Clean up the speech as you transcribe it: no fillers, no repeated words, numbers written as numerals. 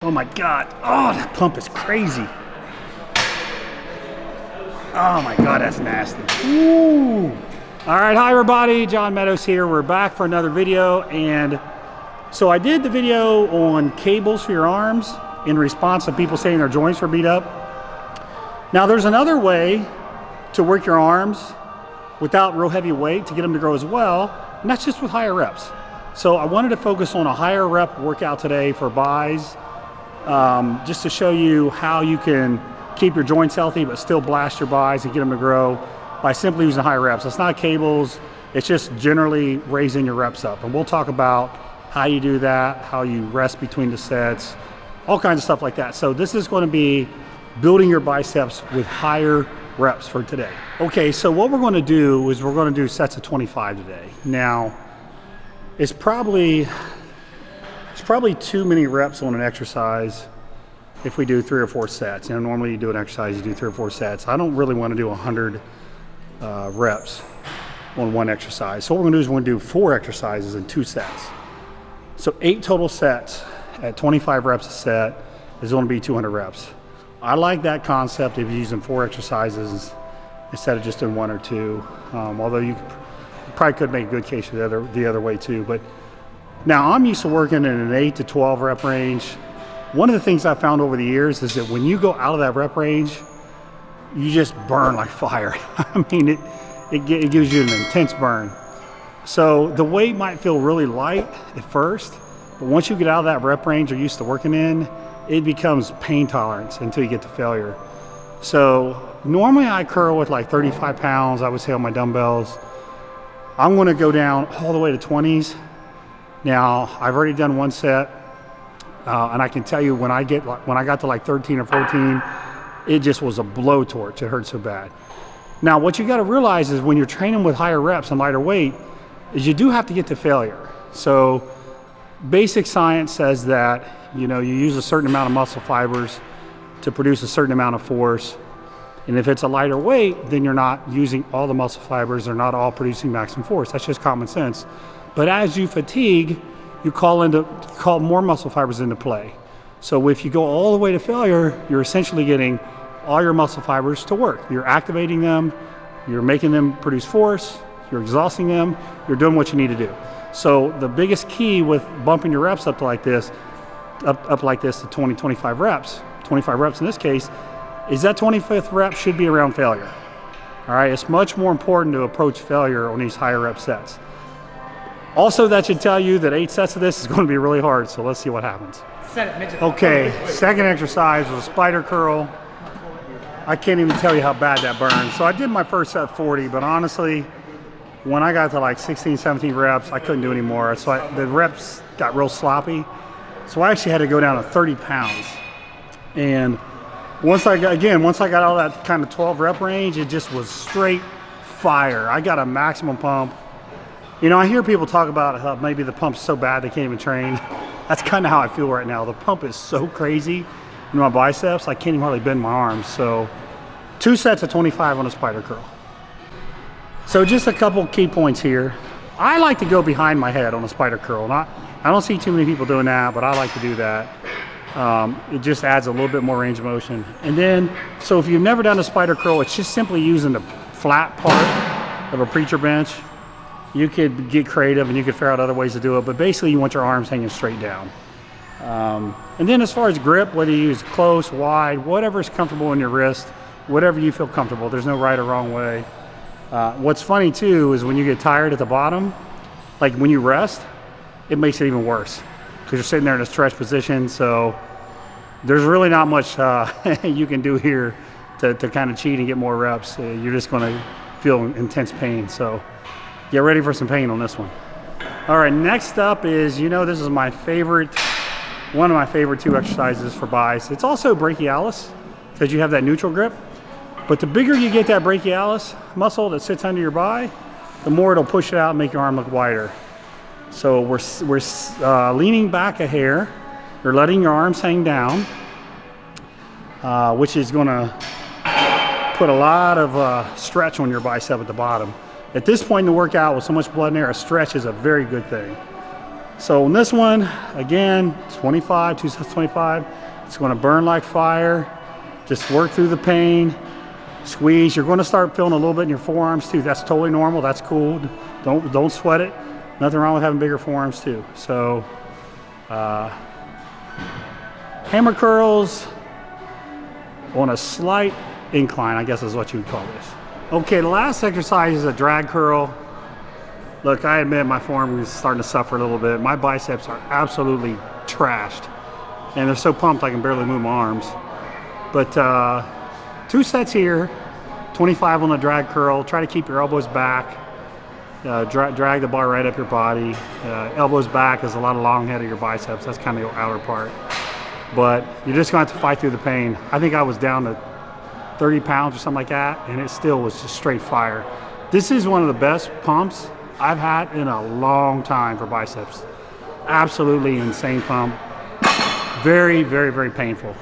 Oh my God. Oh, that pump is crazy. Oh my God, that's nasty. Ooh. All right, hi everybody, John Meadows here. We're back for another video. And so I did the video on cables for your arms in response to people saying their joints were beat up. Now there's another way to work your arms without real heavy weight to get them to grow as well, and that's just with higher reps. So I wanted to focus on a higher rep workout today for buys, just to show you how you can keep your joints healthy but still blast your buys and get them to grow by simply using high reps. It's not cables, it's just generally raising your reps up. And we'll talk about how you do that, how you rest between the sets, all kinds of stuff like that. So this is going to be building your biceps with higher reps for today. Okay, so what we're going to do is we're going to do sets of 25 today. Now, it's probably too many reps on an exercise if we do 3 or 4 sets. You know, normally you do an exercise, you do 3 or 4 sets. I don't really want to do 100 reps on one exercise. So what we're going to do is we're going to do 4 exercises in 2 sets. So 8 total sets at 25 reps a set is going to be 200 reps. I like that concept of using 4 exercises instead of just doing 1 or 2. Although you probably could make a good case the other way too. But now I'm used to working in an 8 to 12 rep range. One of the things I found over the years is that when you go out of that rep range, you just burn like fire. I mean, it gives you an intense burn. So the weight might feel really light at first, but once you get out of that rep range you're used to working in, it becomes pain tolerance until you get to failure. So normally I curl with like 35 pounds, I would say, on my dumbbells. I'm gonna go down all the way to 20s. Now, I've already done 1 set, and I can tell you when I got to like 13 or 14, it just was a blowtorch. It hurt so bad. Now, what you got to realize is when you're training with higher reps and lighter weight, is you do have to get to failure. So, basic science says that you use a certain amount of muscle fibers to produce a certain amount of force, and if it's a lighter weight, then you're not using all the muscle fibers. They're not all producing maximum force. That's just common sense. But as you fatigue, you call more muscle fibers into play. So if you go all the way to failure, you're essentially getting all your muscle fibers to work. You're activating them, you're making them produce force, you're exhausting them, you're doing what you need to do. So the biggest key with bumping your reps up to like this, up like this to 20, 25 reps in this case, is that 25th rep should be around failure. All right, it's much more important to approach failure on these higher rep sets. Also, that should tell you that 8 sets of this is going to be really hard, so let's see what happens. Okay, second exercise was a spider curl. I can't even tell you how bad that burns. So I did my first set 40, but honestly, when I got to like 16, 17 reps, I couldn't do any more. So the reps got real sloppy. So I actually had to go down to 30 pounds. And once I got out of that kind of 12 rep range, it just was straight fire. I got a maximum pump. I hear people talk about how maybe the pump's so bad they can't even train. That's kind of how I feel right now. The pump is so crazy in my biceps, I can't even hardly bend my arms. So 2 sets of 25 on a spider curl. So just a couple key points here. I like to go behind my head on a spider curl. I don't see too many people doing that, but I like to do that. It just adds a little bit more range of motion. And then, so if you've never done a spider curl, it's just simply using the flat part of a preacher bench. You could get creative and you could figure out other ways to do it, but basically you want your arms hanging straight down. And then as far as grip, whether you use close, wide, whatever is comfortable in your wrist, whatever you feel comfortable, there's no right or wrong way. What's funny too is when you get tired at the bottom, like when you rest, it makes it even worse because you're sitting there in a stretch position. So there's really not much you can do here to kind of cheat and get more reps. You're just going to feel intense pain. So get ready for some pain on this one. All right, next up is, this is my favorite, one of my favorite 2 exercises for biceps. It's also brachialis because you have that neutral grip. But the bigger you get that brachialis muscle that sits under your bi, the more it'll push it out and make your arm look wider. So we're leaning back a hair. You're letting your arms hang down, which is going to put a lot of stretch on your bicep at the bottom. At this point in the workout, with so much blood in there, a stretch is a very good thing. So on this one, again, 25, 2 sets 25. It's gonna burn like fire. Just work through the pain, squeeze. You're gonna start feeling a little bit in your forearms too. That's totally normal, that's cool. Don't sweat it. Nothing wrong with having bigger forearms too. So, hammer curls on a slight incline, I guess is what you would call this. Okay, the last exercise is a drag curl. Look, I admit my forearm is starting to suffer a little bit. My biceps are absolutely trashed, and they're so pumped I can barely move my arms. But 2 sets here, 25 on the drag curl. Try to keep your elbows back. Drag the bar right up your body. Elbows back is a lot of long head of your biceps. That's kind of the outer part. But you're just going to have to fight through the pain. I think I was down to 30 pounds or something like that, and it still was just straight fire. This is one of the best pumps I've had in a long time for biceps. Absolutely insane pump. Very, very, very painful.